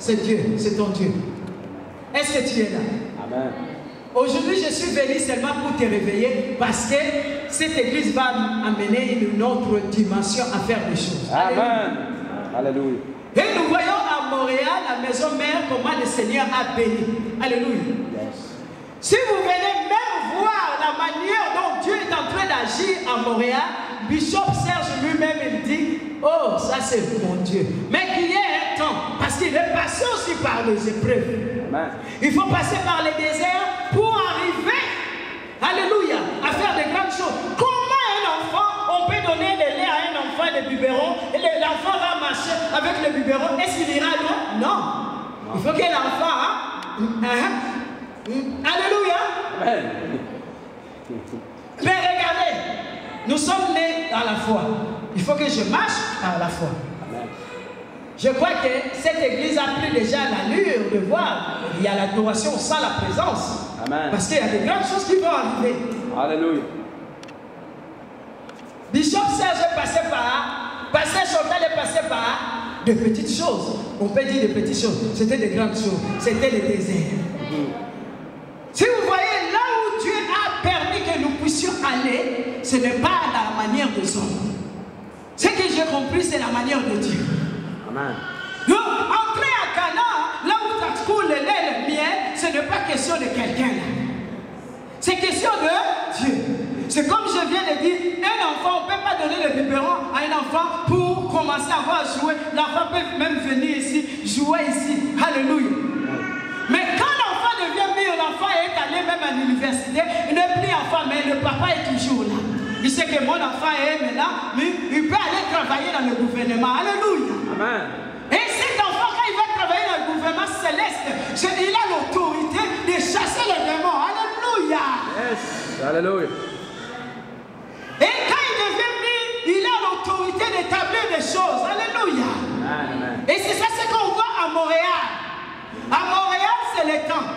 c'est Dieu, c'est ton Dieu. Est-ce que tu es là? Amen. Aujourd'hui, je suis venu seulement pour te réveiller parce que cette église va amener une autre dimension à faire des choses. Amen. Alléluia. Et nous voyons à Montréal, la maison mère, comment le Seigneur a béni. Alléluia. Yes. Si vous venez même voir la manière dont Dieu est en train d'agir à Montréal, Bishop Serge lui-même, il dit, oh, ça c'est mon Dieu. Mais qu'il y ait un temps, parce qu'il est passé aussi par les épreuves. Amen. Il faut passer par les déserts pour arriver, alléluia, à faire de grandes choses. Comment un enfant, on peut donner le lait à un enfant, le biberon, et l'enfant va marcher avec le biberon, est-ce qu'il ira loin? Non. Il faut que l'enfant, alléluia. Amen. Mais regardez, nous sommes nés dans la foi. Il faut que je marche dans la foi. Amen. Je crois que cette église a pris déjà l'allure de voir. Il y a l'adoration sans la présence. Amen. Parce qu'il y a de grandes choses qui vont arriver. Alléluia. Bishop Serge est passé par, Pasteur Chantal est passé par de petites choses. On peut dire de petites choses. C'était de grandes choses. C'était le désert. Si vous voyez là où Dieu a permis que nous puissions aller, ce n'est pas la manière des hommes. Ce que j'ai compris, c'est la manière de Dieu. Amen. Donc, entrer à Canaan, là où ça coule le lait et le miel, ce n'est pas question de quelqu'un là. C'est question de Dieu. C'est comme je viens de dire, un enfant, on ne peut pas donner le biberon à un enfant pour commencer à avoir à jouer. L'enfant peut même venir ici, jouer ici. Alléluia. Mais quand l'enfant devient mûr, l'enfant est allé même à l'université, il n'est plus enfant, mais le papa est toujours là. Il sait que mon enfant est maintenant, mais il peut aller travailler dans le gouvernement. Alléluia. Amen. Et cet enfant, quand il va travailler dans le gouvernement céleste, il a l'autorité de chasser les démons. Alléluia. Yes. Alléluia. Et quand il devient mûr, il a l'autorité d'établir des choses. Alléluia. Amen. Et c'est ça ce qu'on voit à Montréal. À Montréal, c'est le temps.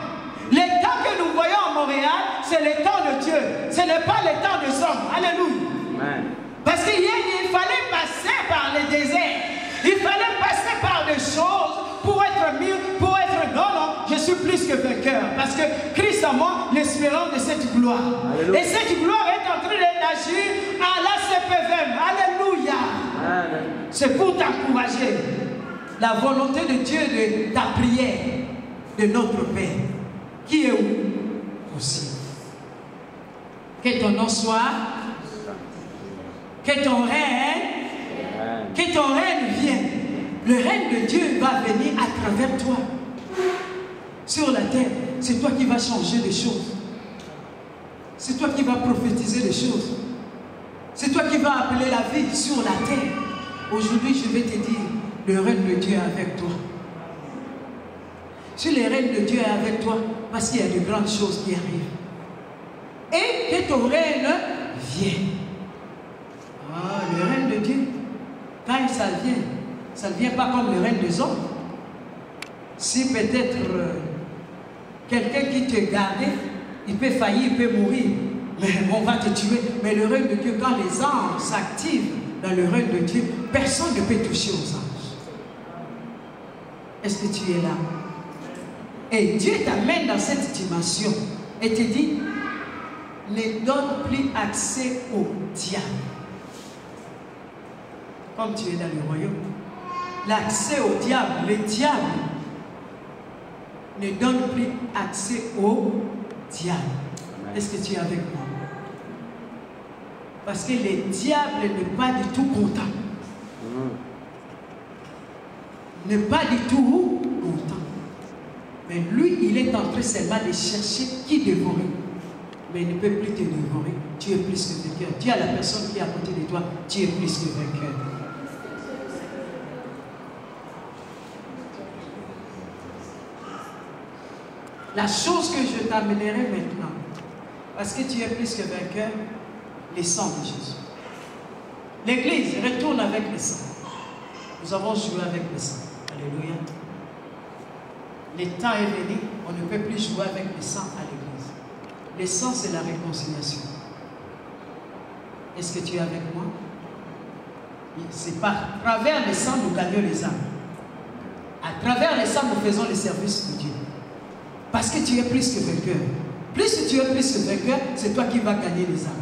Le temps que nous voyons à Montréal, c'est le temps de Dieu. Ce n'est pas le temps des hommes. Alléluia. Amen. Parce qu'il fallait passer par les déserts. Il fallait passer par des choses pour être mieux, pour être non, je suis plus que vainqueur. Parce que Christ a moi l'espérance de cette gloire. Alléluia. Et cette gloire est en train d'agir à la CPVM. Alléluia. Amen. C'est pour t'encourager. La volonté de Dieu de ta prière, de notre Père, qui est où? Aussi. Que ton nom soit, que ton règne, que ton règne vienne. Le règne de Dieu va venir à travers toi. Sur la terre, c'est toi qui vas changer les choses. C'est toi qui vas prophétiser les choses. C'est toi qui vas appeler la vie sur la terre. Aujourd'hui, je vais te dire, le règne de Dieu est avec toi. Si le règne de Dieu est avec toi, parce qu'il y a de grandes choses qui arrivent. Et que ton règne vienne. Ah, le règne de Dieu, quand ça ne vient pas comme le règne des hommes. Si peut-être quelqu'un qui te gardait, il peut faillir, il peut mourir, mais on va te tuer. Mais le règne de Dieu, quand les anges s'activent dans le règne de Dieu, personne ne peut toucher aux anges. Est-ce que tu es là? Et Dieu t'amène dans cette dimension et te dit, ne donne plus accès au diable. Comme tu es dans le royaume, l'accès au diable, le diable ne donne plus accès au diable. Est-ce que tu es avec moi? Parce que le diable n'est pas du tout content. N'est pas du tout content. Mais lui, il est en train seulement de chercher qui dévorer. Mais il ne peut plus te dévorer. Tu es plus que vainqueur. Dis à la personne qui est à côté de toi, tu es plus que vainqueur. La chose que je t'amènerai maintenant, parce que tu es plus que vainqueur, le sang de Jésus. L'église retourne avec le sang. Nous avons joué avec le sang. Alléluia. Le temps est venu, on ne peut plus jouer avec le sang à l'église. Le sang, c'est la réconciliation. Est-ce que tu es avec moi? C'est par travers le sang nous gagnons les âmes. À À travers les saints, nous faisons le service de Dieu. Parce que tu es plus que vainqueur. Plus tu es plus que vainqueur, c'est toi qui vas gagner les âmes.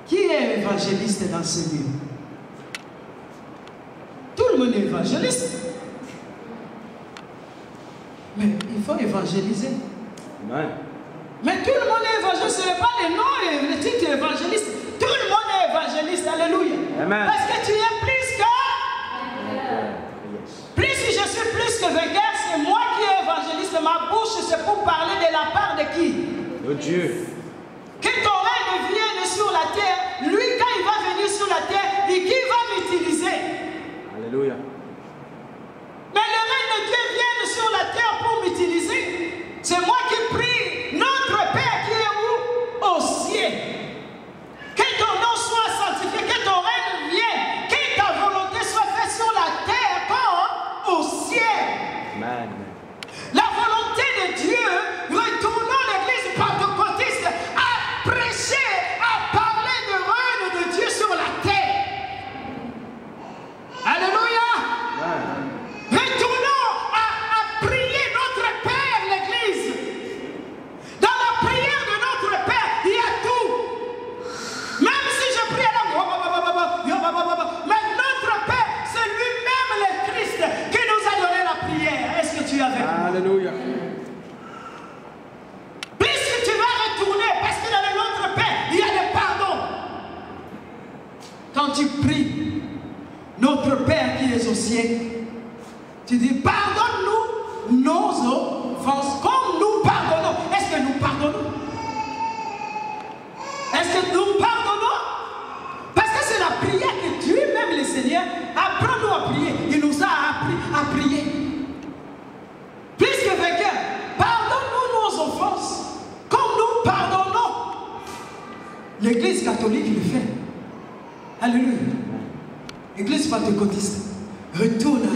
Qui est évangéliste dans ce lieu? Tout le monde est évangéliste. Mais il faut évangéliser. Amen. Mais tout le monde est évangéliste. Ce n'est pas les noms et les titres évangélistes. Tout le monde est évangéliste. Alléluia. Amen. Parce que tu es plus que... Yes. Plus si je suis plus que vainqueur, c'est moi qui est évangéliste. Ma bouche, c'est pour parler de la part de qui? De Dieu. Que ton règne vienne sur la terre. Lui, quand il va venir sur la terre, et qui va m'utiliser? Alléluia. Mais le règne de Dieu vient sur la terre pour m'utiliser. C'est moi qui prie. Notre Père qui est où? Au ciel. Que ton nom soit sanctifié, que ton règne vienne, que ta volonté soit faite sur la terre comme au ciel. Amen. La volonté de Dieu, retournons l'église pentecôtiste à prêcher, à parler du règne de Dieu sur la terre. Alléluia. Amen. Retournons à prier notre Père, l'église. Dans la prière de notre Père, il y a tout. Même si je prie à la... Mais notre Père, c'est lui-même le Christ qui nous a donné la prière. Est-ce que tu es avec moi? Alléluia. Puisque tu vas retourner, parce que dans le Notre Père, il y a le pardon. Quand tu pries, notre Père qui est au ciel, tu dis, pardonne-nous nos offenses comme nous pardonnons. Est-ce que nous pardonnons? Est-ce que nous pardonnons? Parce que c'est la prière que Dieu, même le Seigneur, apprend-nous à prier. Il nous a appris à prier. Plus que vainqueur, pardonne-nous nos offenses comme nous pardonnons. L'église catholique le fait. Alléluia. L'église pentecôtiste retourne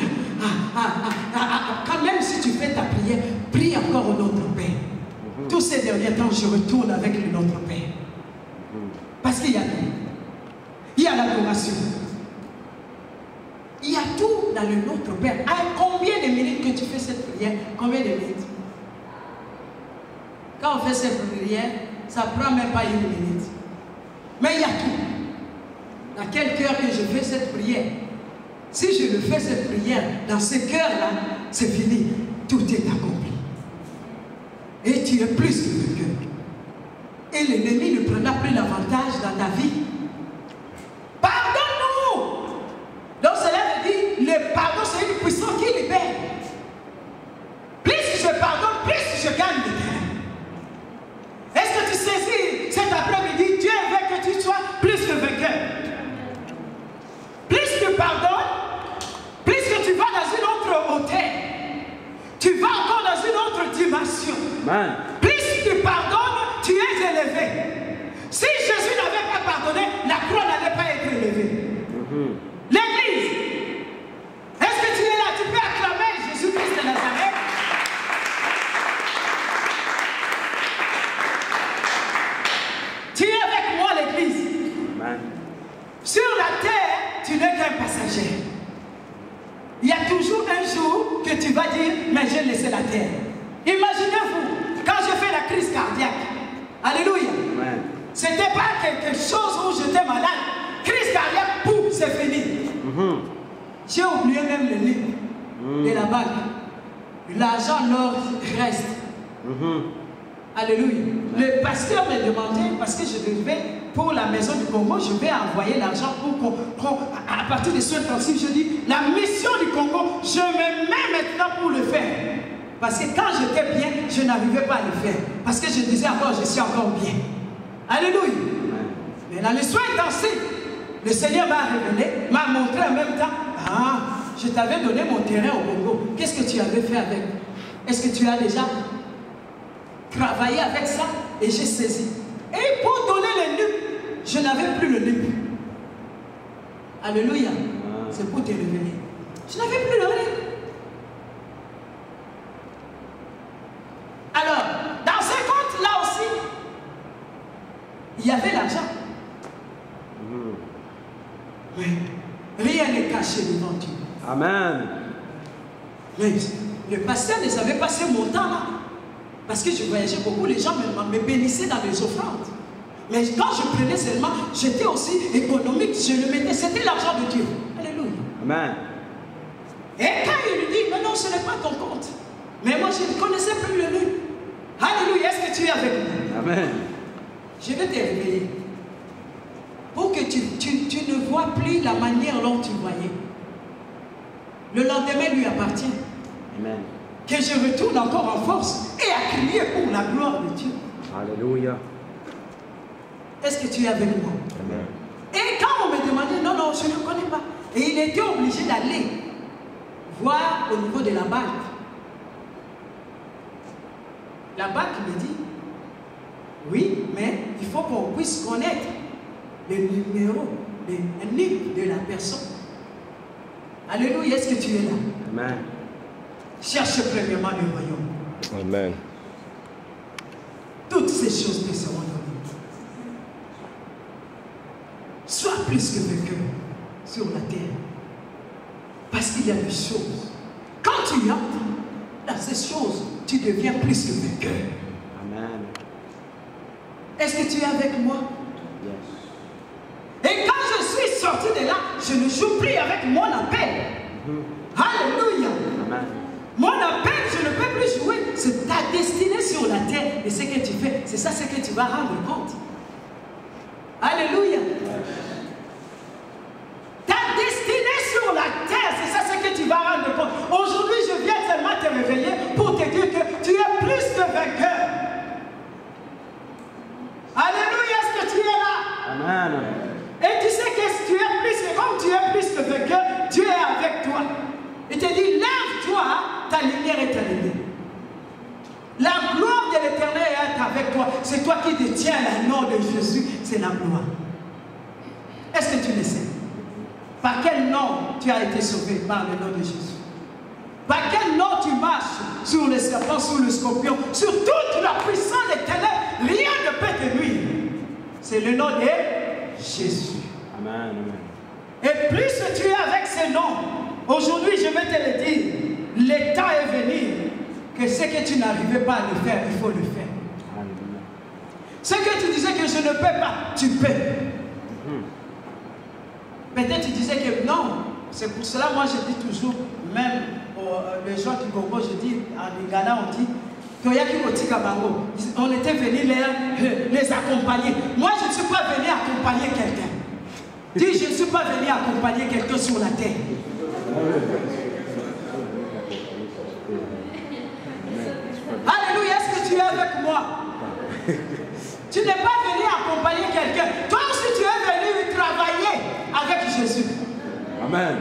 quand même si tu fais ta prière, prie encore au Notre Père. Tous ces derniers temps, je retourne avec le Notre Père. Parce qu'il y a tout. Il y a l'adoration. Il y a tout dans le Notre Père. Combien de minutes que tu fais cette prière? Combien de minutes? Quand on fait cette prière, ça ne prend même pas une minute. Mais il y a tout. Dans quel cœur que je fais cette prière? Si je le fais cette prière dans ce cœur-là, c'est fini. Tout est accompli. Et tu es plus que vainqueur. Et l'ennemi ne prendra plus l'avantage dans ta vie. Pardonne-nous! Donc cela veut dire, le pardon c'est une puissance qui libère. Plus je pardonne, plus je gagne de terrain. Est-ce que tu saisis cet après-midi, Dieu veut que tu sois plus que vainqueur. Plus tu pardonnes, plus que tu vas dans une autre hauteur. Tu vas encore dans une autre dimension. Amen. Plus tu pardonnes, tu es élevé. Si Jésus n'avait pas pardonné, la croix n'allait pas être élevée. L'église, est-ce que tu es là? Tu peux acclamer Jésus-Christ de Nazareth? Tu es avec moi, l'église. Amen. Sur la terre, tu n'es qu'un passager. Il y a toujours un jour que tu vas dire, mais j'ai laissé la terre. Imaginez-vous, quand j'ai fait la crise cardiaque, alléluia, ce n'était pas quelque chose où j'étais malade. Crise cardiaque, pouf, c'est fini. J'ai oublié même le livre de la banque. L'argent, l'or reste. Alléluia. Le pasteur me demandait, parce que je devais, pour la maison du Congo, je vais envoyer l'argent pour à partir des soins intensifs. Je dis, la mission du Congo, je me mets maintenant pour le faire. Parce que quand j'étais bien, je n'arrivais pas à le faire. Parce que je disais encore, je suis encore bien. Alléluia. Mais dans les soins intensifs, le Seigneur m'a révélé, m'a montré en même temps, ah, je t'avais donné mon terrain au Congo. Qu'est-ce que tu avais fait avec? Est-ce que tu as déjà travaillé avec ça? Et j'ai saisi. Et pour donner le nuque, je n'avais plus le nuque. Alléluia. C'est pour te révéler. Je n'avais plus le nuque. Alors, dans ce compte-là aussi, il y avait l'argent. Mais rien n'est caché devant Dieu. Amen. Mais le pasteur ne savait pas ce montant-là. Parce que je voyageais beaucoup, les gens me bénissaient dans les offrandes. Mais quand je prenais seulement, j'étais aussi économique, je le mettais, c'était l'argent de Dieu. Alléluia. Amen. Et quand il lui dit, mais non, ce n'est pas ton compte. Mais moi, je ne connaissais plus le nom. Alléluia, est-ce que tu es avec moi? Amen. Je vais te réveiller. Pour que tu ne vois plus la manière dont tu voyais. Le lendemain lui appartient. Amen. Que je retourne encore en force et à crier pour la gloire de Dieu. Alléluia. Est-ce que tu es avec moi? Amen. Et quand on me demandait, non, non, je ne connais pas. Et il était obligé d'aller voir au niveau de la banque. La banque me dit, oui, mais il faut qu'on puisse connaître le numéro, le NIP de la personne. Alléluia, est-ce que tu es là? Amen. Cherche premièrement le royaume. Amen. Toutes ces choses te seront données. Sois plus que vainqueur sur la terre. Parce qu'il y a des choses. Quand tu entres dans ces choses, tu deviens plus que vainqueur. Amen. Est-ce que tu es avec moi? Yes. Et quand je suis sorti de là, je ne joue plus avec mon appel. Alléluia. Amen. Mon appel, je ne peux plus jouer. C'est ta destinée sur la terre. Et ce que tu fais, c'est ça ce que tu vas rendre compte. Alléluia. Ta destinée sur la terre, c'est ça ce que tu vas rendre compte. Aujourd'hui, je viens seulement te réveiller pour te dire que tu es plus que vainqueur. Alléluia, est-ce que tu es là? Amen. Et tu sais que tu es plus que, comme tu es plus que vainqueur, Dieu est avec toi. Il te dit, lève-toi, ta lumière est allumée. La gloire de l'Éternel est avec toi. C'est toi qui détiens le nom de Jésus, c'est la gloire. Est-ce que tu le sais? Par quel nom tu as été sauvé? Par le nom de Jésus. Par quel nom tu marches? Sur le serpent, sur le scorpion, sur toute la puissance de l'Éternel. Rien ne peut te nuire. C'est le nom de Jésus. Amen. Amen. Et plus tu es avec ces noms, aujourd'hui je vais te le dire, le temps est venu que ce que tu n'arrivais pas à le faire, il faut le faire. Alléluia. Ce que tu disais que je ne peux pas, tu peux. Peut-être tu disais que non. C'est pour cela, moi je dis toujours, même les gens du Congo, je dis, en Ghana, on dit, on était venu les accompagner. Moi je ne suis pas venu accompagner quelqu'un. Dis, je ne suis pas venu accompagner quelqu'un sur la terre. Alléluia, est-ce que tu es avec moi? Tu n'es pas venu accompagner quelqu'un. Toi aussi, tu es venu travailler avec Jésus. Amen.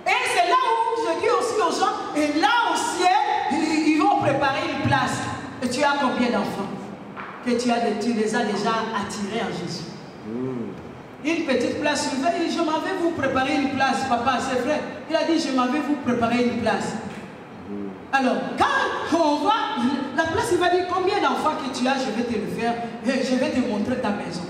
Et c'est là où je dis aussi aux gens, et là au ciel, ils vont préparer une place. Et tu as combien d'enfants que tu les as déjà attirés en Jésus? Une petite place, je m'en vais vous préparer une place, papa, c'est vrai. Il a dit, je m'en vais vous préparer une place. Alors, quand on voit la place, il va dire combien d'enfants que tu as, je vais te le faire, et je vais te montrer ta maison.